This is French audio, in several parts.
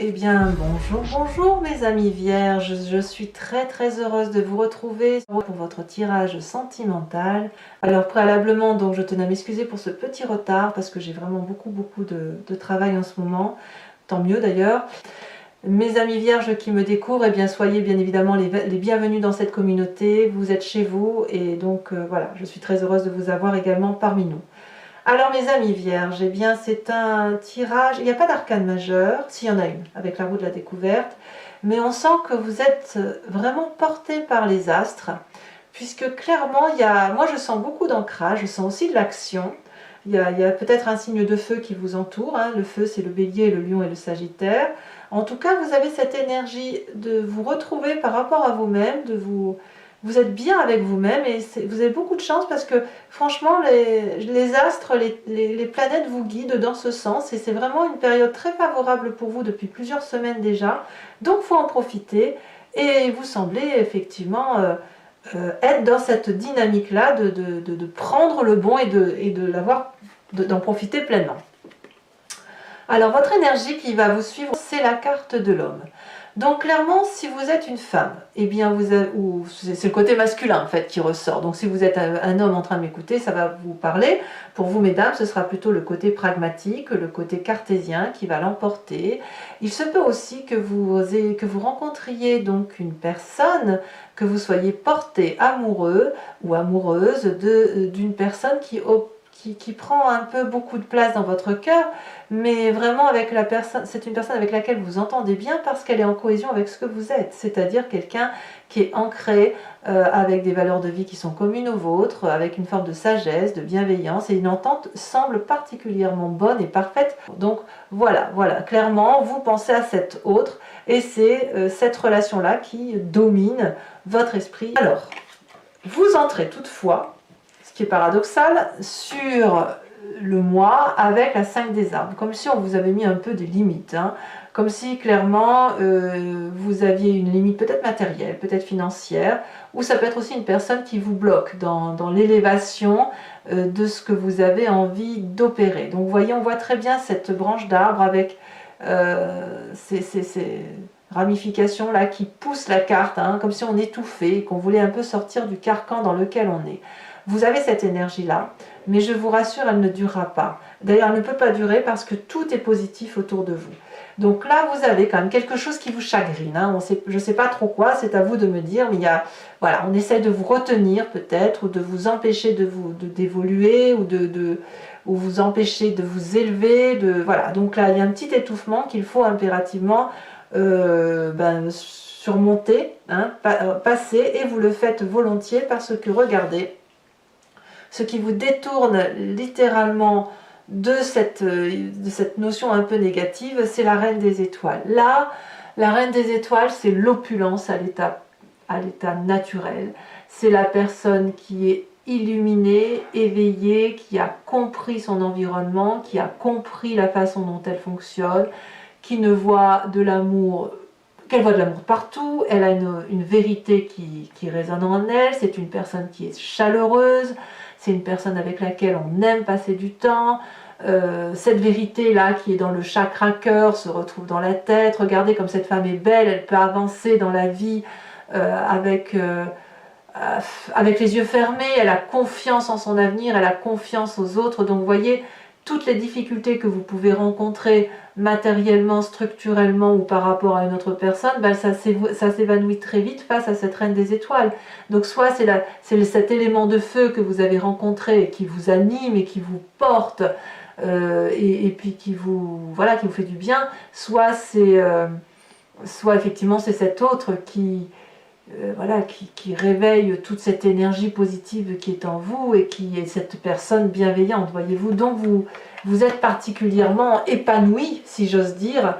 Eh bien, bonjour mes amis vierges, je suis très heureuse de vous retrouver pour votre tirage sentimental. Alors préalablement, donc je tenais à m'excuser pour ce petit retard parce que j'ai vraiment beaucoup de travail en ce moment, tant mieux d'ailleurs. Mes amis vierges qui me découvrent, eh bien soyez bien évidemment les bienvenus dans cette communauté, vous êtes chez vous et donc voilà, je suis très heureuse de vous avoir également parmi nous. Alors mes amis vierges, eh bien c'est un tirage, il n'y a pas d'arcane majeur, s'il y en a une, avec la roue de la découverte, mais on sent que vous êtes vraiment porté par les astres, puisque clairement, moi je sens beaucoup d'ancrage, je sens aussi de l'action, il y a peut-être un signe de feu qui vous entoure, hein. Le feu c'est le bélier, le lion et le sagittaire. En tout cas, vous avez cette énergie de vous retrouver par rapport à vous-même, vous êtes bien avec vous-même et vous avez beaucoup de chance parce que franchement les astres, les planètes vous guident dans ce sens et c'est vraiment une période très favorable pour vous depuis plusieurs semaines déjà, donc il faut en profiter et vous semblez effectivement être dans cette dynamique là de prendre le bon et d'en profiter pleinement. Alors votre énergie qui va vous suivre, c'est la carte de l'homme. Donc clairement, si vous êtes une femme, eh bien c'est le côté masculin en fait qui ressort. Donc si vous êtes un homme en train de m'écouter, ça va vous parler. Pour vous mesdames, ce sera plutôt le côté pragmatique, le côté cartésien qui va l'emporter. Il se peut aussi que vous rencontriez donc une personne, que vous soyez porté amoureux ou amoureuse d'une personne qui prend un peu beaucoup de place dans votre cœur, mais vraiment avec la personne, c'est une personne avec laquelle vous entendez bien parce qu'elle est en cohésion avec ce que vous êtes, c'est-à-dire quelqu'un qui est ancré avec des valeurs de vie qui sont communes aux vôtres, avec une forme de sagesse, de bienveillance, et une entente semble particulièrement bonne et parfaite. Donc voilà, clairement, vous pensez à cette autre, et c'est cette relation-là qui domine votre esprit. Alors, vous entrez toutefois, ce qui est paradoxal, sur le mois avec la 5 des armes, comme si on vous avait mis un peu des limites, hein. Comme si clairement vous aviez une limite peut-être matérielle, peut-être financière, ou ça peut être aussi une personne qui vous bloque dans l'élévation de ce que vous avez envie d'opérer. Donc vous voyez, on voit très bien cette branche d'arbre avec ces ramifications là qui poussent la carte, hein, comme si on étouffait et qu'on voulait un peu sortir du carcan dans lequel on est. Vous avez cette énergie-là, mais je vous rassure, elle ne durera pas. D'ailleurs, elle ne peut pas durer parce que tout est positif autour de vous. Donc là, vous avez quand même quelque chose qui vous chagrine, hein. Je ne sais pas trop quoi, c'est à vous de me dire, mais voilà, on essaie de vous retenir peut-être, ou de vous empêcher d'évoluer, ou ou vous empêcher de vous élever. Voilà. Donc là, il y a un petit étouffement qu'il faut impérativement surmonter, hein, passer, et vous le faites volontiers parce que regardez, ce qui vous détourne littéralement de cette notion un peu négative, c'est la reine des étoiles. Là, la reine des étoiles, c'est l'opulence à l'état naturel. C'est la personne qui est illuminée, éveillée, qui a compris son environnement, qui a compris la façon dont elle fonctionne, qui ne voit de l'amour qu'elle voit de l'amour partout, elle a une vérité qui résonne en elle, c'est une personne qui est chaleureuse, c'est une personne avec laquelle on aime passer du temps. Cette vérité-là qui est dans le chakra cœur se retrouve dans la tête. Regardez comme cette femme est belle, elle peut avancer dans la vie avec les yeux fermés, elle a confiance en son avenir, elle a confiance aux autres. Donc vous voyez, toutes les difficultés que vous pouvez rencontrer matériellement, structurellement ou par rapport à une autre personne, ça s'évanouit très vite face à cette reine des étoiles. Donc soit c'est cet élément de feu que vous avez rencontré et qui vous anime et qui vous porte et puis qui vous fait du bien, soit effectivement c'est cet autre qui réveille toute cette énergie positive qui est en vous et qui est cette personne bienveillante, voyez-vous. Donc vous êtes particulièrement épanoui, si j'ose dire,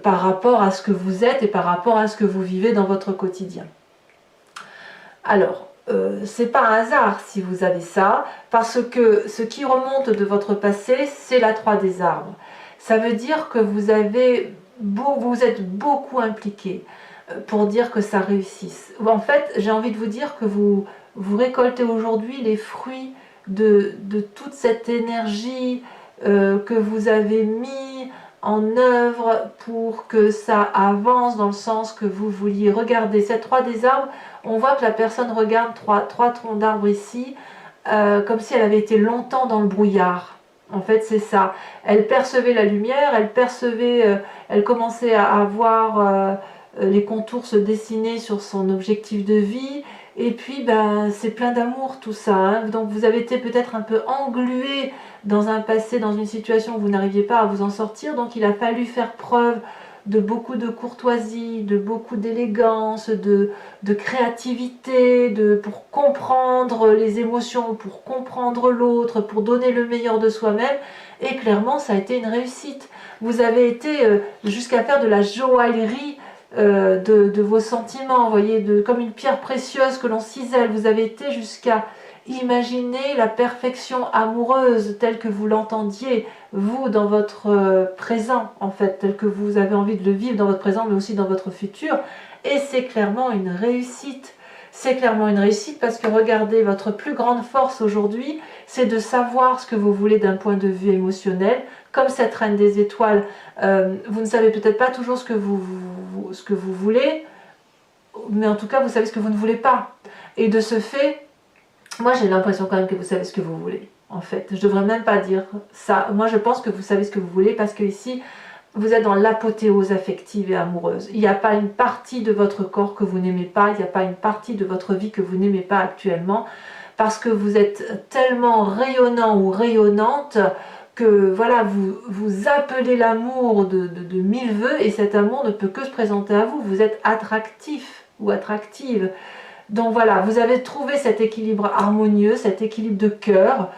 par rapport à ce que vous êtes et par rapport à ce que vous vivez dans votre quotidien. Alors, c'est pas un hasard si vous avez ça, parce que ce qui remonte de votre passé, c'est la 3 des arbres. Ça veut dire que vous êtes beaucoup impliqué pour dire que ça réussisse. En fait, j'ai envie de vous dire que vous récoltez aujourd'hui les fruits de toute cette énergie que vous avez mis en œuvre pour que ça avance dans le sens que vous vouliez. Regardez, cette 3 des arbres, on voit que la personne regarde trois troncs d'arbres ici, comme si elle avait été longtemps dans le brouillard. En fait, c'est ça. Elle percevait la lumière, elle percevait, elle commençait à voir les contours se dessiner sur son objectif de vie. Et puis, ben, c'est plein d'amour tout ça. Hein. Donc, vous avez été peut-être un peu englué dans un passé, dans une situation où vous n'arriviez pas à vous en sortir. Donc, il a fallu faire preuve de beaucoup de courtoisie, de beaucoup d'élégance, de créativité, pour comprendre les émotions, pour comprendre l'autre, pour donner le meilleur de soi-même. Et clairement, ça a été une réussite. Vous avez été jusqu'à faire de la joaillerie de vos sentiments, vous voyez, comme une pierre précieuse que l'on cisèle. Vous avez été jusqu'à imaginer la perfection amoureuse telle que vous l'entendiez, vous, dans votre présent, en fait, tel que vous avez envie de le vivre dans votre présent, mais aussi dans votre futur. Et c'est clairement une réussite. C'est clairement une réussite parce que regardez, votre plus grande force aujourd'hui, c'est de savoir ce que vous voulez d'un point de vue émotionnel. Comme cette reine des étoiles, vous ne savez peut-être pas toujours ce que vous voulez, mais en tout cas, vous savez ce que vous ne voulez pas. Et de ce fait, moi j'ai l'impression quand même que vous savez ce que vous voulez. En fait, je ne devrais même pas dire ça. Moi, je pense que vous savez ce que vous voulez parce que ici, vous êtes dans l'apothéose affective et amoureuse. Il n'y a pas une partie de votre corps que vous n'aimez pas, il n'y a pas une partie de votre vie que vous n'aimez pas actuellement, parce que vous êtes tellement rayonnant ou rayonnante que voilà, vous appelez l'amour de mille vœux et cet amour ne peut que se présenter à vous. Vous êtes attractif ou attractive. Donc voilà, vous avez trouvé cet équilibre harmonieux, cet équilibre de cœur,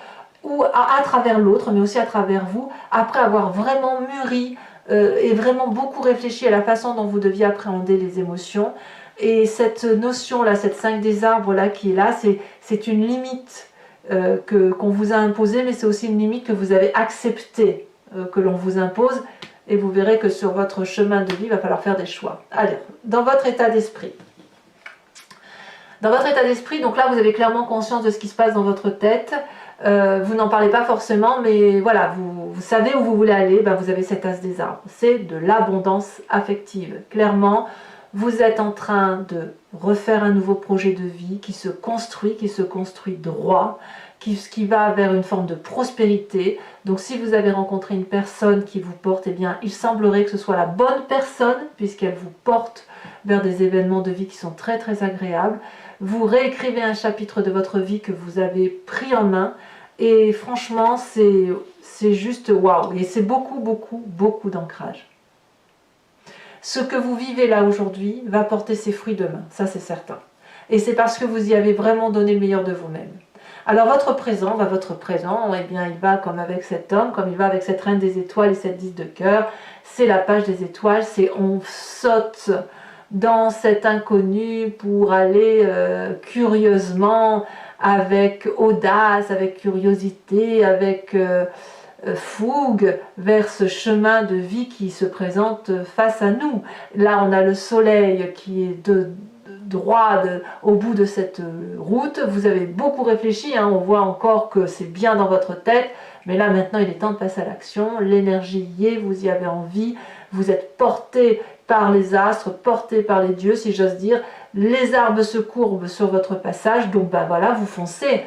ou à travers l'autre, mais aussi à travers vous, après avoir vraiment mûri et vraiment beaucoup réfléchi à la façon dont vous deviez appréhender les émotions. Et cette notion-là, cette 5 des arbres-là qui est là, c'est une limite qu'on vous a imposée, mais c'est aussi une limite que vous avez acceptée, que l'on vous impose. Et vous verrez que sur votre chemin de vie, il va falloir faire des choix. Allez, dans votre état d'esprit. Dans votre état d'esprit, donc là, vous avez clairement conscience de ce qui se passe dans votre tête. Vous n'en parlez pas forcément, mais voilà, vous savez où vous voulez aller, ben vous avez cet as des arbres. C'est de l'abondance affective. Clairement, vous êtes en train de refaire un nouveau projet de vie qui se construit droit, qui va vers une forme de prospérité. Donc si vous avez rencontré une personne qui vous porte, eh bien, il semblerait que ce soit la bonne personne, puisqu'elle vous porte vers des événements de vie qui sont très très agréables. Vous réécrivez un chapitre de votre vie que vous avez pris en main, et franchement, c'est juste waouh, et c'est beaucoup d'ancrage. Ce que vous vivez là aujourd'hui va porter ses fruits demain, ça c'est certain. Et c'est parce que vous y avez vraiment donné le meilleur de vous-même. Alors votre présent, eh bien, il va comme avec cet homme, comme il va avec cette reine des étoiles et cette 10 de cœur. C'est la page des étoiles, c'est on saute dans cet inconnu pour aller curieusement, avec audace, avec curiosité, avec fougue vers ce chemin de vie qui se présente face à nous. Là, on a le soleil qui est droit au bout de cette route. Vous avez beaucoup réfléchi, hein, on voit encore que c'est bien dans votre tête, mais là maintenant il est temps de passer à l'action. L'énergie y est, vous y avez envie, vous êtes porté par les astres, porté par les dieux, si j'ose dire. Les arbres se courbent sur votre passage, donc ben voilà, vous foncez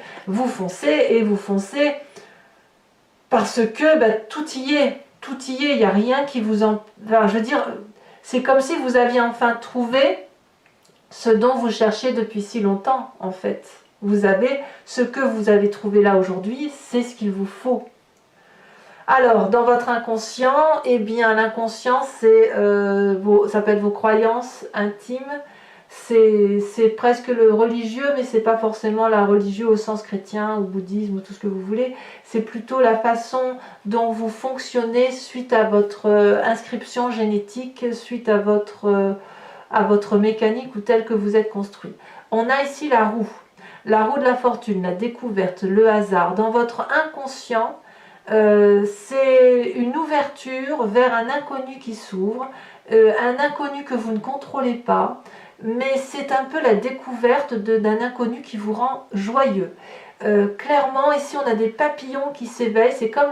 parce que ben, tout y est, il n'y a rien qui vous en... Enfin, je veux dire, c'est comme si vous aviez enfin trouvé ce dont vous cherchiez depuis si longtemps, en fait. Vous avez ce que vous avez trouvé là aujourd'hui, c'est ce qu'il vous faut. Alors, dans votre inconscient, eh bien, l'inconscient, ça peut être vos croyances intimes, c'est presque le religieux, mais c'est pas forcément la religieux au sens chrétien ou bouddhisme ou tout ce que vous voulez. C'est plutôt la façon dont vous fonctionnez suite à votre inscription génétique, suite à votre mécanique ou telle que vous êtes construit. On a ici la roue de la fortune, la découverte, le hasard. Dans votre inconscient, c'est une ouverture vers un inconnu qui s'ouvre, un inconnu que vous ne contrôlez pas, mais c'est un peu la découverte d'un inconnu qui vous rend joyeux. Clairement, ici on a des papillons qui s'éveillent, c'est comme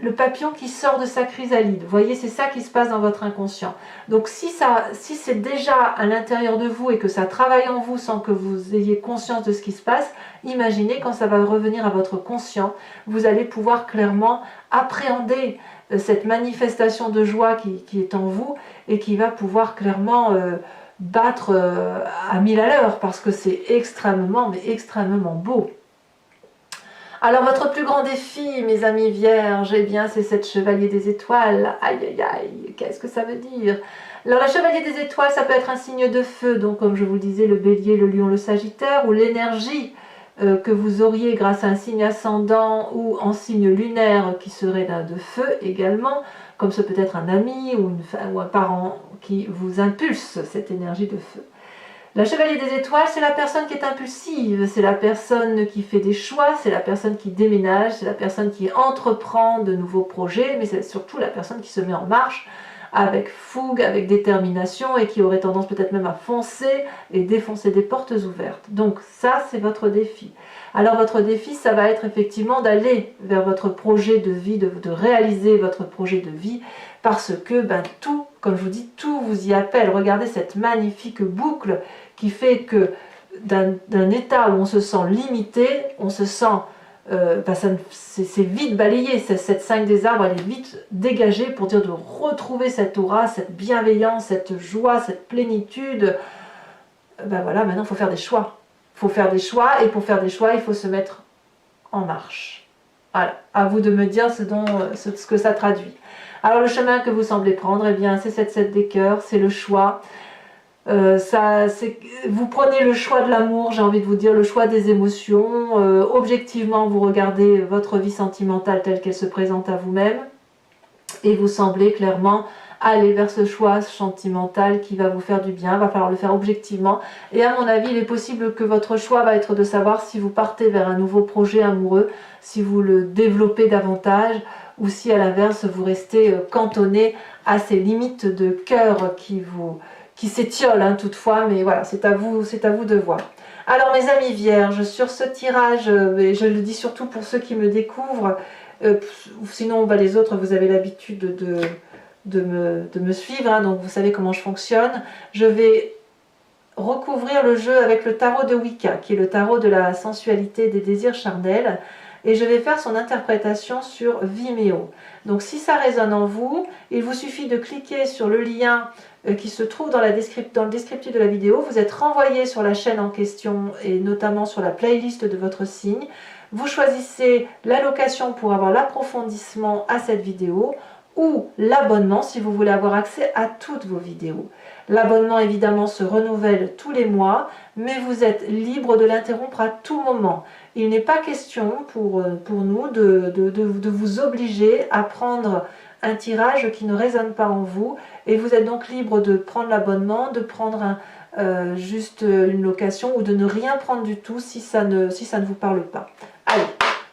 le papillon qui sort de sa chrysalide. Vous voyez, c'est ça qui se passe dans votre inconscient. Donc si c'est déjà à l'intérieur de vous et que ça travaille en vous sans que vous ayez conscience de ce qui se passe, imaginez quand ça va revenir à votre conscient, vous allez pouvoir clairement appréhender cette manifestation de joie qui est en vous et qui va pouvoir clairement battre à 1000 à l'heure parce que c'est extrêmement, mais extrêmement beau. Alors votre plus grand défi, mes amis vierges, eh bien c'est cette chevalier des étoiles. Aïe aïe aïe, qu'est-ce que ça veut dire? Alors la chevalier des étoiles, ça peut être un signe de feu, donc comme je vous le disais, le bélier, le lion, le sagittaire, ou l'énergie que vous auriez grâce à un signe ascendant ou en signe lunaire qui serait de feu également, comme ce peut être un ami ou un parent qui vous impulse cette énergie de feu. La chevalier des étoiles, c'est la personne qui est impulsive, c'est la personne qui fait des choix, c'est la personne qui déménage, c'est la personne qui entreprend de nouveaux projets, mais c'est surtout la personne qui se met en marche avec fougue, avec détermination et qui aurait tendance peut-être même à foncer et défoncer des portes ouvertes. Donc ça, c'est votre défi. Alors votre défi, ça va être effectivement d'aller vers votre projet de vie, de réaliser votre projet de vie, parce que tout, comme je vous dis, tout vous y appelle. Regardez cette magnifique boucle qui fait que d'un état où on se sent limité, on se sent, c'est vite balayé, cette 5 des arbres, elle est vite dégagée pour dire de retrouver cette aura, cette bienveillance, cette joie, cette plénitude. Voilà, maintenant il faut faire des choix. Il faut faire des choix, et pour faire des choix, il faut se mettre en marche. Voilà, à vous de me dire ce que ça traduit. Alors le chemin que vous semblez prendre, eh bien c'est cette 7 des cœurs, c'est le choix. Vous prenez le choix de l'amour, j'ai envie de vous dire, le choix des émotions. Objectivement, vous regardez votre vie sentimentale telle qu'elle se présente à vous-même et vous semblez clairement aller vers ce choix sentimental qui va vous faire du bien. Il va falloir le faire objectivement. Et à mon avis, il est possible que votre choix va être de savoir si vous partez vers un nouveau projet amoureux, si vous le développez davantage, ou si à l'inverse, vous restez cantonné à ces limites de cœur qui s'étiolent toutefois, mais voilà, c'est à vous de voir. Alors mes amis vierges, sur ce tirage, et je le dis surtout pour ceux qui me découvrent, sinon les autres, vous avez l'habitude de me suivre, donc vous savez comment je fonctionne. Je vais recouvrir le jeu avec le tarot de Wicca, qui est le tarot de la sensualité, des désirs charnels, et je vais faire son interprétation sur Vimeo. Donc si ça résonne en vous, il vous suffit de cliquer sur le lien qui se trouve dans le descriptif de la vidéo. Vous êtes renvoyé sur la chaîne en question et notamment sur la playlist de votre signe. Vous choisissez l'allocation pour avoir l'approfondissement à cette vidéo ou l'abonnement si vous voulez avoir accès à toutes vos vidéos. L'abonnement évidemment se renouvelle tous les mois, mais vous êtes libre de l'interrompre à tout moment. Il n'est pas question pour nous de vous obliger à prendre un tirage qui ne résonne pas en vous, et vous êtes donc libre de prendre l'abonnement, de prendre juste une location ou de ne rien prendre du tout si ça ne vous parle pas. Allez,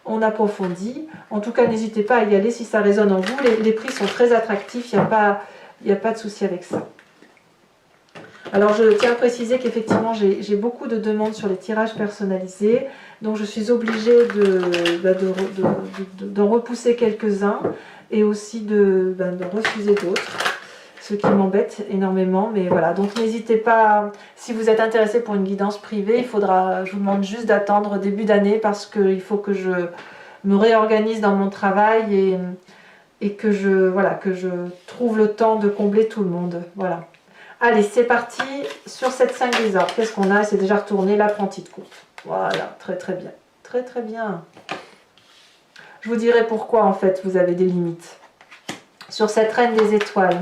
on approfondit. En tout cas, n'hésitez pas à y aller si ça résonne en vous. Les prix sont très attractifs, il n'y a pas de souci avec ça. Alors je tiens à préciser qu'effectivement j'ai beaucoup de demandes sur les tirages personnalisés, donc je suis obligée d'en repousser quelques-uns et aussi de refuser d'autres, ce qui m'embête énormément, mais voilà, donc n'hésitez pas, si vous êtes intéressé pour une guidance privée, je vous demande juste d'attendre début d'année parce qu'il faut que je me réorganise dans mon travail et que je trouve le temps de combler tout le monde, voilà. Allez, c'est parti sur cette 5 des arbres. Qu'est-ce qu'on a? C'est déjà retourné l'apprenti de course. Voilà, très très bien. Très très bien. Je vous dirai pourquoi en fait vous avez des limites. Sur cette reine des étoiles,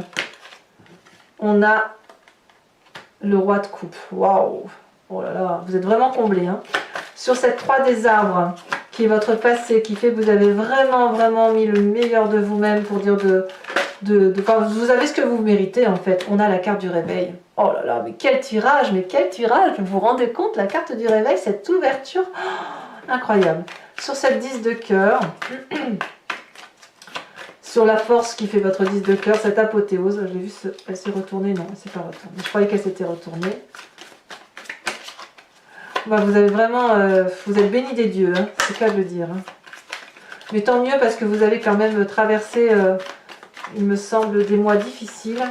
on a le roi de coupe. Waouh! Oh là là, vous êtes vraiment comblé. Sur cette 3 des arbres, qui est votre passé, qui fait que vous avez vraiment mis le meilleur de vous-même pour dire vous avez ce que vous méritez en fait. On a la carte du réveil. Oh là là, mais quel tirage, vous vous rendez compte, la carte du réveil, cette ouverture, incroyable. Sur cette 10 de cœur, sur la force qui fait votre 10 de cœur, cette apothéose, j'ai vu, elle s'est retournée, non, elle s'est pas retournée, je croyais qu'elle s'était retournée. Vous avez vraiment, vous êtes béni des dieux, c'est le cas de le dire. Mais tant mieux parce que vous avez quand même traversé, il me semble, des mois difficiles.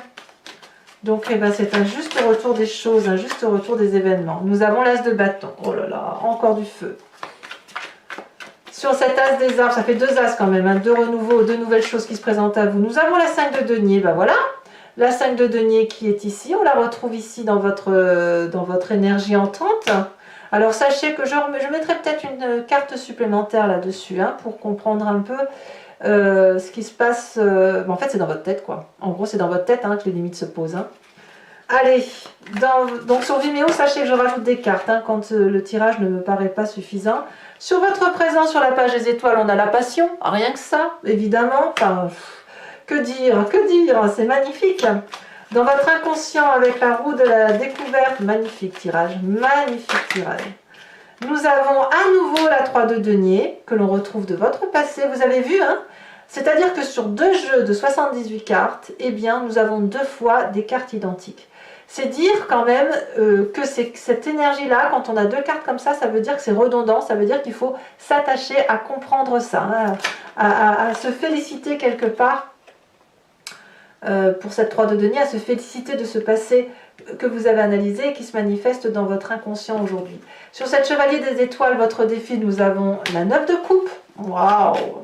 Donc eh ben, c'est un juste retour des choses, un juste retour des événements. Nous avons l'as de bâton. Oh là là, encore du feu. Sur cet as des arbres, ça fait 2 as quand même, hein, 2 renouveaux, 2 nouvelles choses qui se présentent à vous. Nous avons la 5 de denier, ben voilà. La 5 de denier qui est ici, on la retrouve ici dans votre énergie entrante. Alors sachez que je mettrai peut-être une carte supplémentaire là-dessus, hein, pour comprendre un peu ce qui se passe. En fait c'est dans votre tête quoi. En gros c'est dans votre tête, hein, que les limites se posent. Hein. Allez, donc sur Vimeo, sachez que je rajoute des cartes, hein, quand le tirage ne me paraît pas suffisant. Sur votre présent, sur la page des étoiles, on a la passion, rien que ça, évidemment. Enfin, que dire, c'est magnifique. Dans votre inconscient, avec la roue de la découverte, magnifique tirage, magnifique tirage. Nous avons à nouveau la 3 de denier, que l'on retrouve de votre passé, vous avez vu, hein? C'est-à-dire que sur 2 jeux de 78 cartes, eh bien, nous avons 2 fois des cartes identiques. C'est dire quand même que cette énergie-là, quand on a 2 cartes comme ça veut dire que c'est redondant, ça veut dire qu'il faut s'attacher à comprendre ça, hein, à se féliciter quelque part pour cette 3 de denier, à se féliciter de ce passé que vous avez analysé et qui se manifeste dans votre inconscient aujourd'hui. Sur cette chevalier des étoiles, votre défi, nous avons la 9 de coupe. Waouh!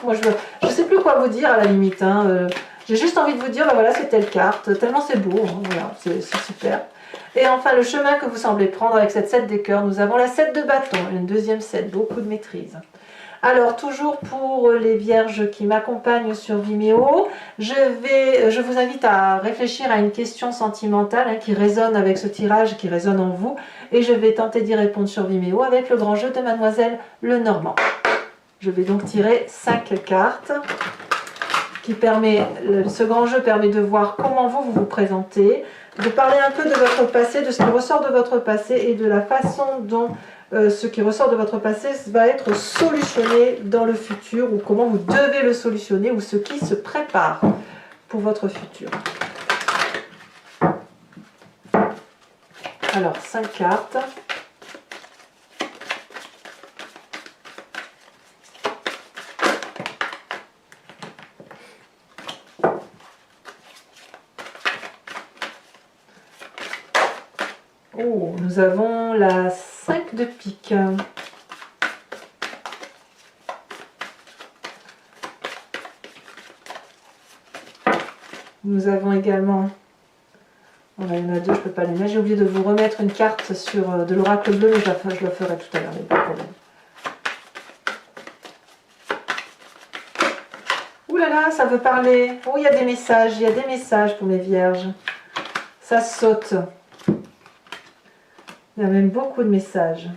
Moi, je ne sais plus quoi vous dire à la limite, hein, j'ai juste envie de vous dire, ben voilà, c'est telle carte, tellement c'est beau, hein, voilà, c'est super. Et enfin, le chemin que vous semblez prendre avec cette 7 des cœurs, nous avons la 7 de bâton, une deuxième 7, beaucoup de maîtrise. Alors, toujours pour les vierges qui m'accompagnent sur Vimeo, je vous invite à réfléchir à une question sentimentale, hein, qui résonne avec ce tirage, qui résonne en vous, et je vais tenter d'y répondre sur Vimeo avec le grand jeu de Mademoiselle Lenormand. Je vais donc tirer 5 cartes. Ce grand jeu permet de voir comment vous vous présentez, de parler un peu de votre passé, de ce qui ressort de votre passé et de la façon dont ce qui ressort de votre passé va être solutionné dans le futur, ou comment vous devez le solutionner, ou ce qui se prépare pour votre futur. Alors, 5 cartes. Oh, nous avons la 5 de pique. Nous avons également, il y en a 2, je ne peux pas les mettre, j'ai oublié de vous remettre une carte sur de l'oracle bleu, mais je le ferai tout à l'heure, mais pas de problème. Ouh là là, ça veut parler. Oh, il y a des messages pour mes vierges. Ça saute. Il y a même beaucoup de messages.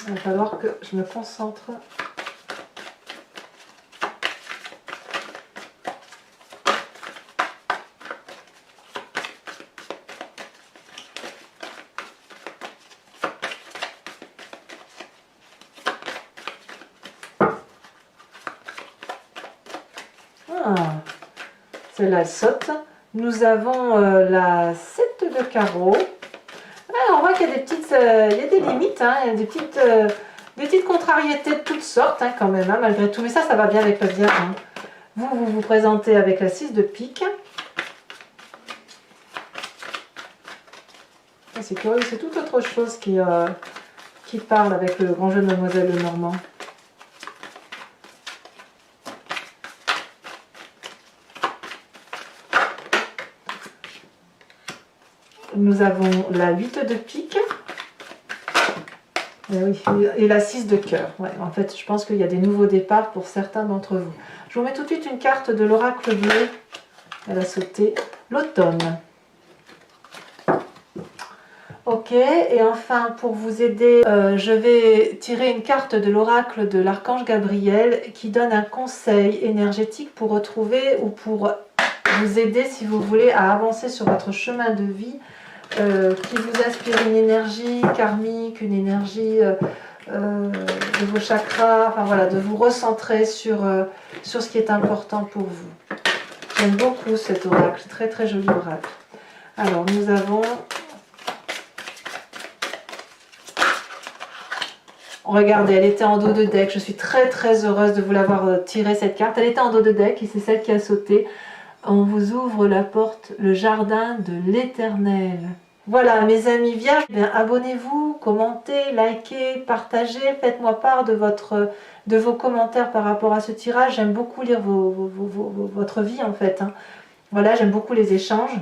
Il va falloir que je me concentre. Ah, celle-là, elle saute. Nous avons la 7 de carreau. Ah, on voit qu'il y a des petites, il y a des limites, hein, il y a des petites contrariétés de toutes sortes, hein, quand même, hein, malgré tout. Mais ça va bien avec la Vierge. Hein. Vous présentez avec la 6 de pique. C'est curieux, c'est tout autre chose qui parle avec le grand jeu de Mademoiselle Lenormand. Nous avons la 8 de pique. Et, oui, et la 6 de cœur. Ouais, en fait, je pense qu'il y a des nouveaux départs pour certains d'entre vous. Je vous mets tout de suite une carte de l'oracle bleu. Elle a sauté. L'automne. Ok, et enfin, pour vous aider, je vais tirer une carte de l'oracle de l'archange Gabriel qui donne un conseil énergétique pour retrouver ou pour vous aider, si vous voulez, à avancer sur votre chemin de vie qui vous inspire une énergie karmique, une énergie de vos chakras, enfin voilà, de vous recentrer sur ce qui est important pour vous. J'aime beaucoup cet oracle, très très joli oracle. Alors nous avons... Regardez, elle était en dos de deck. Je suis très très heureuse de vous l'avoir tiré cette carte. Elle était en dos de deck et c'est celle qui a sauté. On vous ouvre la porte, le jardin de l'Éternel. Voilà, mes amis vierges, abonnez-vous, commentez, likez, partagez, faites-moi part de vos commentaires par rapport à ce tirage. J'aime beaucoup lire votre vie en fait. Hein. Voilà, j'aime beaucoup les échanges.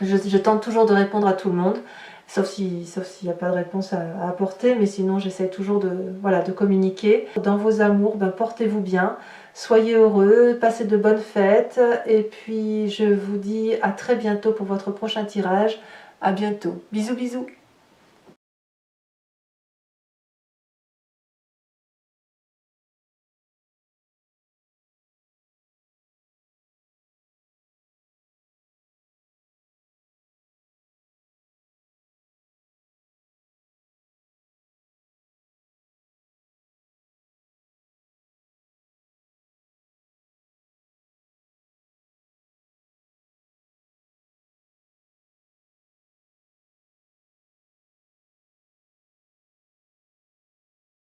Je tente toujours de répondre à tout le monde, sauf s'il n'y a pas de réponse à apporter, mais sinon j'essaie toujours de communiquer. Dans vos amours, portez-vous bien, soyez heureux, passez de bonnes fêtes, et puis je vous dis à très bientôt pour votre prochain tirage. À bientôt. Bisous bisous.